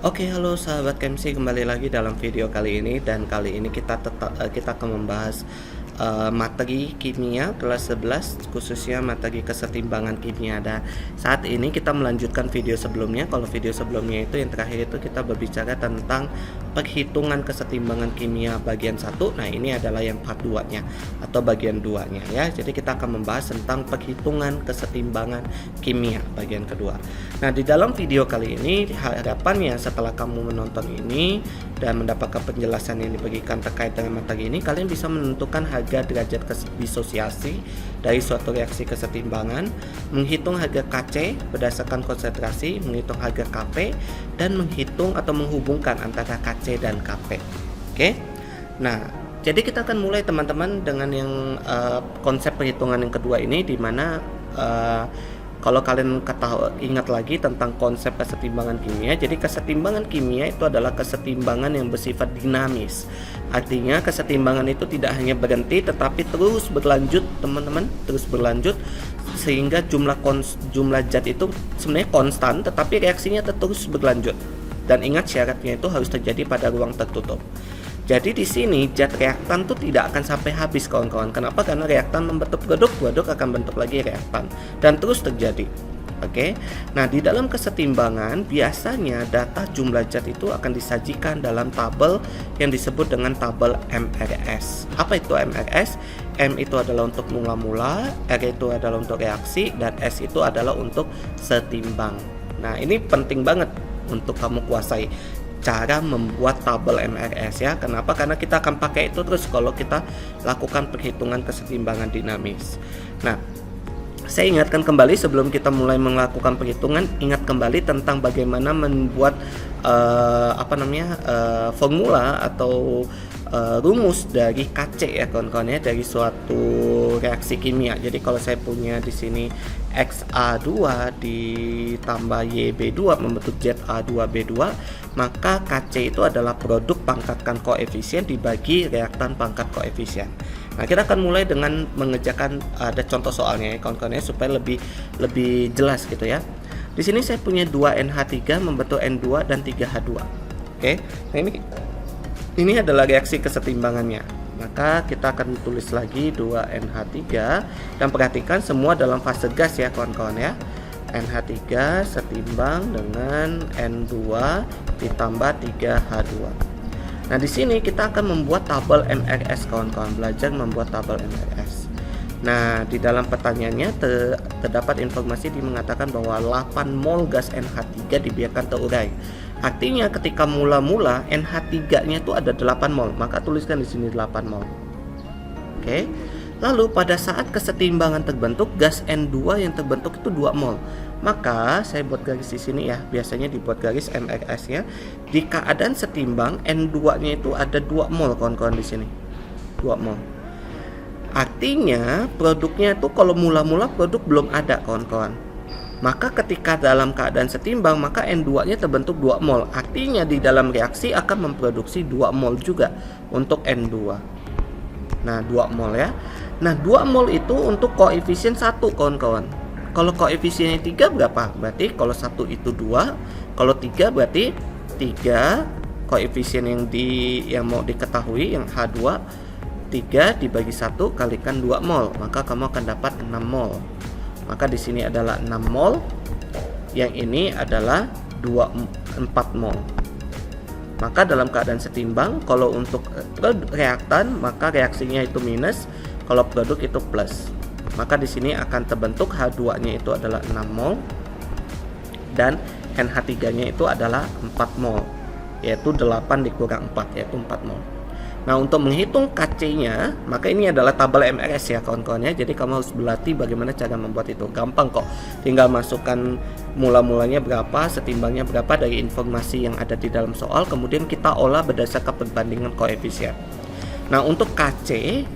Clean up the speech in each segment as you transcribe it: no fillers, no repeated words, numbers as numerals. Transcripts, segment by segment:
Oke, halo sahabat KMC, kembali lagi dalam video kali ini. Dan kali ini kita akan membahas materi kimia kelas 11, khususnya materi kesetimbangan kimia. Dan saat ini kita melanjutkan video sebelumnya. Kalau video sebelumnya itu yang terakhir itu kita berbicara tentang perhitungan kesetimbangan kimia bagian 1. Nah, ini adalah yang part 2-nya atau bagian 2-nya ya. Jadi kita akan membahas tentang perhitungan kesetimbangan kimia bagian kedua. Nah, di dalam video kali ini harapannya setelah kamu menonton ini dan mendapatkan penjelasan yang diberikan terkait dengan materi ini, kalian bisa menentukan harga derajat disosiasi dari suatu reaksi kesetimbangan, menghitung harga Kc berdasarkan konsentrasi, menghitung harga Kp, dan menghitung atau menghubungkan antara Kc dan Kp. Oke? Nah, jadi kita akan mulai teman-teman dengan yang konsep perhitungan yang kedua ini, di mana kalau kalian ingat lagi tentang konsep kesetimbangan kimia, jadi kesetimbangan kimia itu adalah kesetimbangan yang bersifat dinamis. Artinya kesetimbangan itu tidak hanya berhenti tetapi terus berlanjut, teman-teman, terus berlanjut sehingga jumlah zat itu sebenarnya konstan tetapi reaksinya terus berlanjut. Dan ingat, syaratnya itu harus terjadi pada ruang tertutup. Jadi di sini zat reaktan tuh tidak akan sampai habis, kawan-kawan. Kenapa? Karena reaktan membentuk produk akan bentuk lagi reaktan dan terus terjadi. Oke. Nah, di dalam kesetimbangan biasanya data jumlah zat itu akan disajikan dalam tabel yang disebut dengan tabel MRS. Apa itu MRS? M itu adalah untuk mula-mula, R itu adalah untuk reaksi, dan S itu adalah untuk setimbang. Nah, ini penting banget untuk kamu kuasai cara membuat tabel MRS ya. Kenapa? Karena kita akan pakai itu terus kalau kita lakukan perhitungan kesetimbangan dinamis. Nah, saya ingatkan kembali sebelum kita mulai melakukan perhitungan, ingat kembali tentang bagaimana membuat formula atau rumus dari Kc ya, kawan-kawan ya, dari suatu reaksi kimia. Jadi kalau saya punya di sini XA2 ditambah YB2 membentuk ZA2B2, maka Kc itu adalah produk pangkatkan koefisien dibagi reaktan pangkat koefisien. Nah, kita akan mulai dengan mengerjakan ada contoh soalnya ya, kawan-kawan ya, supaya lebih jelas gitu ya. Di sini saya punya 2NH3 membentuk N2 dan 3H2. Oke. Nah, ini adalah reaksi kesetimbangannya. Maka kita akan tulis lagi 2NH3 dan perhatikan semua dalam fase gas ya, kawan-kawan ya. NH3 setimbang dengan N2 ditambah 3H2. Nah, di sini kita akan membuat tabel MRS, kawan-kawan. Belajar membuat tabel MRS. Nah, di dalam pertanyaannya terdapat informasi mengatakan bahwa 8 mol gas NH3 dibiarkan terurai. Artinya ketika mula-mula NH3-nya itu ada 8 mol, maka tuliskan di sini 8 mol. Oke. Lalu pada saat kesetimbangan terbentuk, gas N2 yang terbentuk itu 2 mol. Maka saya buat garis di sini ya, biasanya dibuat garis MRS-nya. Di keadaan setimbang N2-nya itu ada 2 mol, kawan-kawan di sini. 2 mol. Artinya produknya itu kalau mula-mula produk belum ada, kawan-kawan. Maka ketika dalam keadaan setimbang, maka N2-nya terbentuk 2 mol. Artinya di dalam reaksi akan memproduksi 2 mol juga untuk N2. Nah, 2 mol ya. Nah, 2 mol itu untuk koefisien 1, kawan-kawan. Kalau koefisiennya 3 berapa? Berarti kalau 1 itu 2, kalau 3 berarti 3 koefisien yang mau diketahui, yang H2, 3 dibagi 1 kalikan 2 mol, maka kamu akan dapat 6 mol. Maka di sini adalah 6 mol, yang ini adalah 4 mol. Maka dalam keadaan setimbang, kalau untuk reaktan maka reaksinya itu minus, kalau produk itu plus. Maka di sini akan terbentuk H2-nya itu adalah 6 mol dan NH3-nya itu adalah 4 mol, yaitu 8 dikurang 4, yaitu 4 mol. Nah, untuk menghitung Kc-nya, maka ini adalah tabel MRS ya, kawan-kawan ya. Jadi kamu harus berlatih bagaimana cara membuat itu. Gampang kok. Tinggal masukkan mula-mulanya berapa, setimbangnya berapa dari informasi yang ada di dalam soal, kemudian kita olah berdasarkan perbandingan koefisien. Nah, untuk Kc,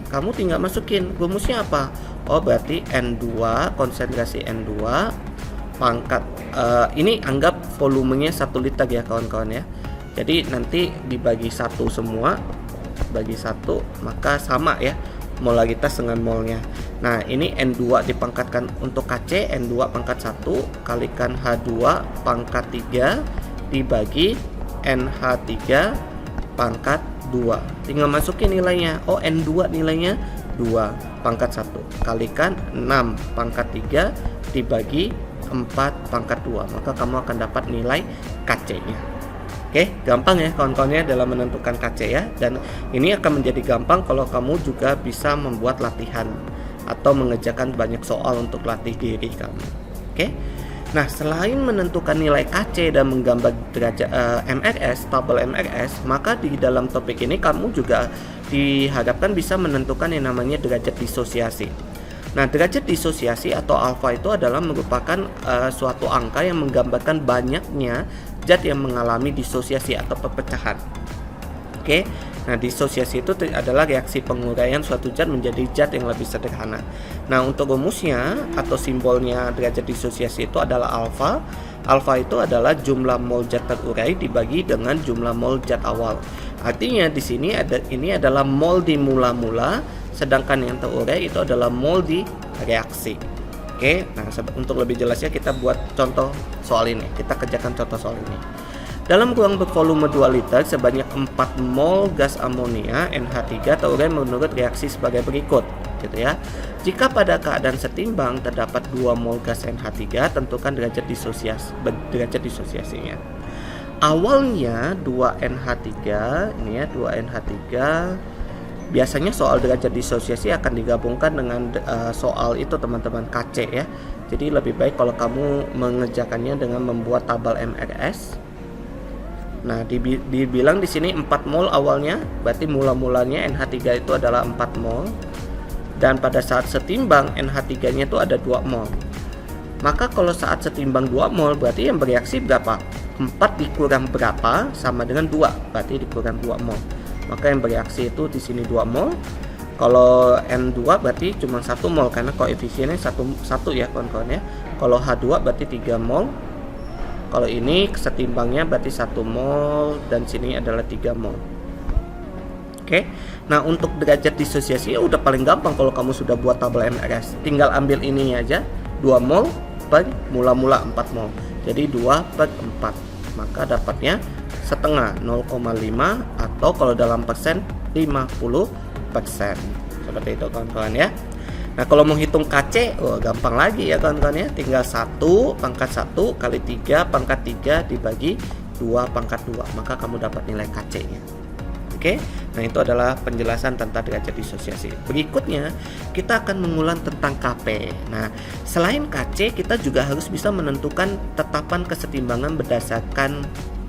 kamu tinggal masukin rumusnya apa? Oh, berarti N2, konsentrasi N2 pangkat ini anggap volumenya 1 liter ya, kawan-kawan ya. Jadi nanti dibagi 1 semua, bagi 1, maka sama ya molaritas dengan molnya. Nah, ini N2 dipangkatkan untuk Kc, N2 pangkat 1 kalikan H2 pangkat 3 dibagi NH3 pangkat 2. Tinggal masukin nilainya. Oh, N2 nilainya 2 pangkat 1 kalikan 6 pangkat 3 dibagi 4 pangkat 2. Maka kamu akan dapat nilai KC-nya. Oke, gampang ya kawan-kawannya dalam menentukan KC ya. Dan ini akan menjadi gampang kalau kamu juga bisa membuat latihan atau mengerjakan banyak soal untuk latih diri kamu. Oke. Nah, selain menentukan nilai KC dan menggambar derajat MRS, tabel MRS, maka di dalam topik ini kamu juga diharapkan bisa menentukan yang namanya derajat disosiasi. Nah, derajat disosiasi atau alfa itu adalah merupakan suatu angka yang menggambarkan banyaknya zat yang mengalami disosiasi atau perpecahan. Oke. Nah, disosiasi itu adalah reaksi penguraian suatu zat menjadi zat yang lebih sederhana. Nah, untuk rumusnya atau simbolnya derajat disosiasi itu adalah alfa. Alfa itu adalah jumlah mol zat terurai dibagi dengan jumlah mol zat awal. Artinya di sini ini adalah mol di mula-mula, sedangkan yang terurai itu adalah mol di reaksi. Oke. Nah, untuk lebih jelasnya kita buat contoh soal ini. Kita kerjakan contoh soal ini. Dalam ruang bervolume 2 liter sebanyak 4 mol gas amonia NH3 terurai menurut reaksi sebagai berikut, gitu ya. Jika pada keadaan setimbang terdapat 2 mol gas NH3, tentukan derajat disosiasinya. Awalnya 2NH3, ini ya 2NH3. Biasanya soal derajat disosiasi akan digabungkan dengan soal itu teman-teman KC ya. Jadi lebih baik kalau kamu mengerjakannya dengan membuat tabel MRS. Nah, dibilang di sini 4 mol awalnya, berarti mula-mulanya NH3 itu adalah 4 mol. Dan pada saat setimbang NH3-nya itu ada 2 mol. Maka kalau saat setimbang 2 mol berarti yang bereaksi berapa? 4 dikurang berapa sama dengan 2, berarti dikurang 2 mol. Maka yang bereaksi itu di sini 2 mol. Kalau N2 berarti cuma 1 mol karena koefisiennya 1 ya kawan-kawan ya. Kalau H2 berarti 3 mol. Kalau ini setimbangnya berarti 1 mol dan sini adalah 3 mol. Oke. Nah, untuk derajat disosiasi ya udah paling gampang kalau kamu sudah buat tabel MRS. Tinggal ambil ininya aja, 2 mol per mula-mula 4 mol. Jadi 2 per 4. Maka dapatnya setengah 0,5 atau kalau dalam persen 50%. Seperti itu kawan-kawan ya. Nah, kalau mau hitung KC, gampang lagi ya kawan-kawan ya. Tinggal 1 pangkat 1 kali 3 pangkat 3 dibagi 2 pangkat 2. Maka kamu dapat nilai KC-nya. Oke. Nah, itu adalah penjelasan tentang derajat disosiasi. Berikutnya, kita akan mengulang tentang KP. Nah, selain KC, kita juga harus bisa menentukan tetapan kesetimbangan berdasarkan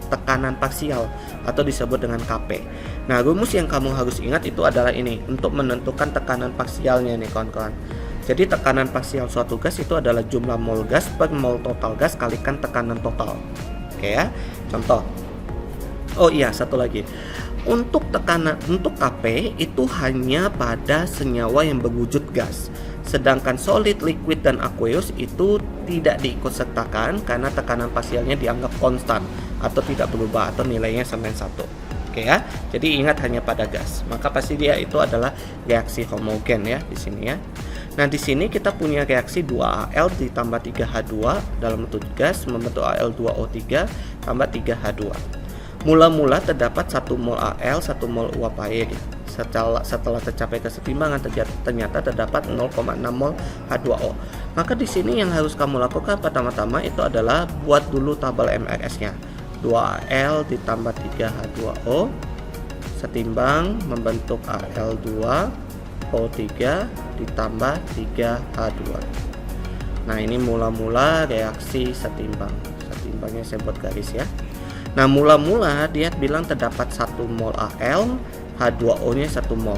tekanan parsial atau disebut dengan KP. Nah, rumus yang kamu harus ingat itu adalah ini untuk menentukan tekanan parsialnya nih kawan-kawan. Jadi tekanan parsial suatu gas itu adalah jumlah mol gas per mol total gas kalikan tekanan total. Oke ya. Contoh. Oh iya, satu lagi. Untuk KP itu hanya pada senyawa yang berwujud gas. Sedangkan solid, liquid, dan aqueous itu tidak diikutsertakan karena tekanan parsialnya dianggap konstan atau tidak berubah atau nilainya sama 1. Oke ya. Jadi ingat hanya pada gas. Maka pasti dia itu adalah reaksi homogen ya di sini ya. Nah, di sini kita punya reaksi 2Al ditambah 3H2 dalam bentuk gas membentuk Al2O3 tambah 3H2. Mula-mula terdapat 1 mol Al, 1 mol uap air. Setelah tercapai kesetimbangan ternyata terdapat 0,6 mol H2O. Maka di sini yang harus kamu lakukan pertama-tama itu adalah buat dulu tabel MRS-nya. 2Al ditambah 3H2O setimbang membentuk Al2O3 ditambah 3H2. Nah, ini mula-mula reaksi setimbang. Setimbangnya saya buat garis ya. Nah, mula-mula dia bilang terdapat 1 mol Al, H2O-nya 1 mol.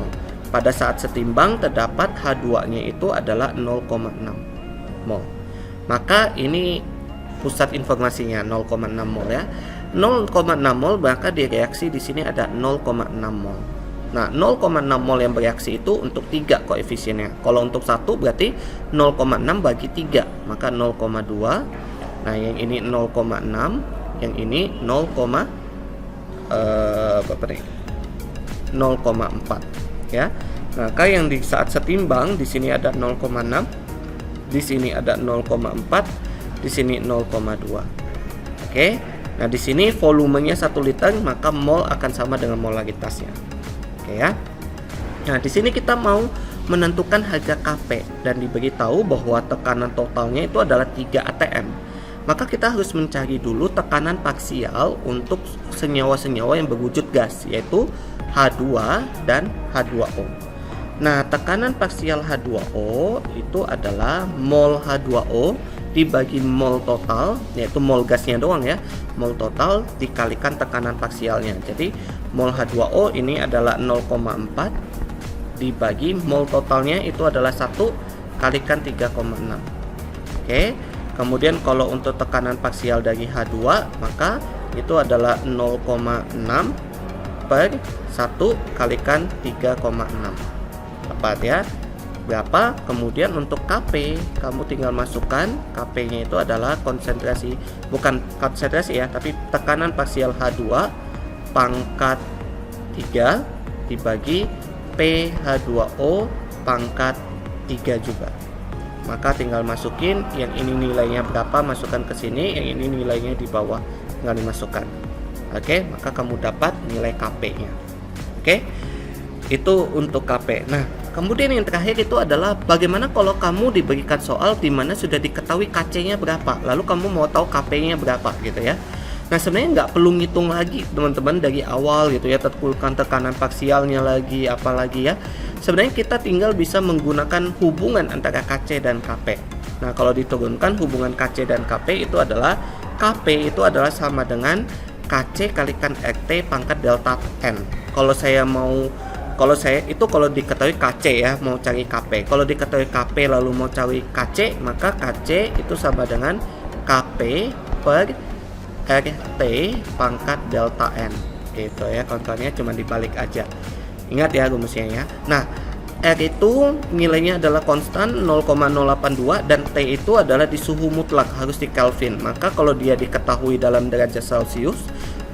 Pada saat setimbang terdapat H2-nya itu adalah 0,6 mol. Maka ini pusat informasinya 0,6 mol ya. 0,6 mol maka di reaksi di sini ada 0,6 mol. Nah, 0,6 mol yang bereaksi itu untuk 3 koefisiennya. Kalau untuk 1 berarti 0,6 bagi 3, maka 0,2. Nah, yang ini 0,6, yang ini 0,4 ya. Maka yang di saat setimbang di sini ada 0,6, di sini ada 0,4, di sini 0,2. Oke. Nah, di sini volumenya 1 liter, maka mol akan sama dengan molaritasnya. Oke ya. Nah, di sini kita mau menentukan harga Kp dan diberitahu bahwa tekanan totalnya itu adalah 3 atm. Maka kita harus mencari dulu tekanan parsial untuk senyawa-senyawa yang berwujud gas, yaitu H2 dan H2O. Nah, tekanan parsial H2O itu adalah mol H2O dibagi mol total, yaitu mol gasnya doang ya, mol total dikalikan tekanan parsialnya. Jadi mol H2O ini adalah 0,4 dibagi mol totalnya itu adalah 1 kalikan 3,6. Oke. Kemudian kalau untuk tekanan parsial dari H2 maka itu adalah 0,6 per 1 kalikan 3,6. Tepat ya. Berapa? Kemudian untuk Kp kamu tinggal masukkan, Kp nya itu adalah konsentrasi, bukan konsentrasi ya, tapi tekanan parsial H2 pangkat 3 dibagi PH2O pangkat 3 juga. Maka tinggal masukin yang ini nilainya berapa, masukkan ke sini, yang ini nilainya di bawah tinggal dimasukkan. Oke, maka kamu dapat nilai Kp-nya. Oke. Itu untuk Kp. Nah, kemudian yang terakhir itu adalah bagaimana kalau kamu diberikan soal di mana sudah diketahui Kc-nya berapa, lalu kamu mau tahu Kp-nya berapa gitu ya. Nah, sebenarnya nggak perlu ngitung lagi teman-teman dari awal gitu ya, tentukan tekanan parsialnya lagi apalagi ya. Sebenarnya kita tinggal bisa menggunakan hubungan antara Kc dan Kp. Nah, kalau diturunkan hubungan Kc dan Kp itu adalah Kp itu adalah sama dengan Kc kalikan RT pangkat delta N. Kalau diketahui Kc ya, mau cari Kp. Kalau diketahui Kp lalu mau cari Kc, maka Kc itu sama dengan Kp per RT pangkat delta N. Gitu ya, contohnya cuma dibalik aja. Ingat ya rumusnya ya. Nah, R itu nilainya adalah konstan 0,082 dan T itu adalah di suhu mutlak, harus di Kelvin. Maka kalau dia diketahui dalam derajat Celcius,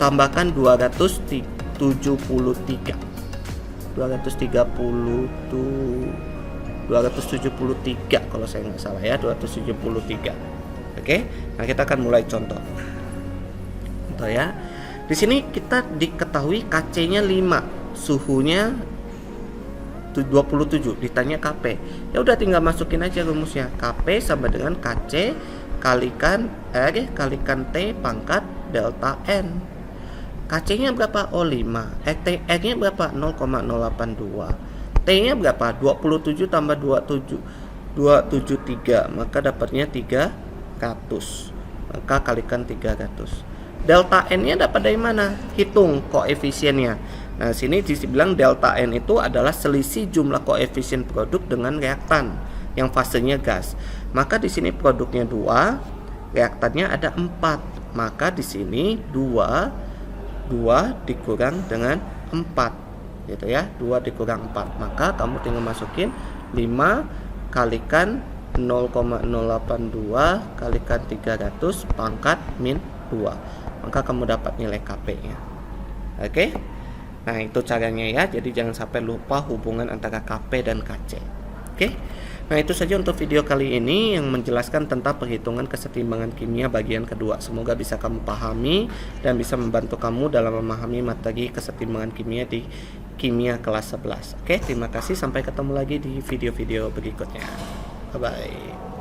tambahkan 273 kalau saya nggak salah ya, 273. Oke. Nah, kita akan mulai contoh. Contoh ya. Di sini kita diketahui Kc-nya 5. Suhunya 27, ditanya Kp. Ya udah tinggal masukin aja rumusnya. Kp sama dengan Kc kalikan R kalikan T pangkat delta N. Kc-nya berapa? Oh 5. R-nya berapa? 0,082. T-nya berapa? 27 tambah 273. Maka dapatnya 300. Maka kalikan 300. Delta N-nya dapat dari mana? Hitung koefisiennya. Nah, sini dibilang delta N itu adalah selisih jumlah koefisien produk dengan reaktan yang fasenya gas. Maka di sini produknya 2, reaktannya ada 4. Maka di sini 2 dikurang dengan 4. Gitu ya, 2 dikurang 4. Maka kamu tinggal masukin 5 kalikan 0,082 kalikan 300 pangkat min 2. Maka kamu dapat nilai Kp-nya. Oke. Nah, itu caranya ya. Jadi jangan sampai lupa hubungan antara Kp dan Kc. Oke. Nah, itu saja untuk video kali ini yang menjelaskan tentang perhitungan kesetimbangan kimia bagian kedua. Semoga bisa kamu pahami dan bisa membantu kamu dalam memahami materi kesetimbangan kimia di kimia kelas 11. Oke, terima kasih. Sampai ketemu lagi di video-video berikutnya. Bye-bye.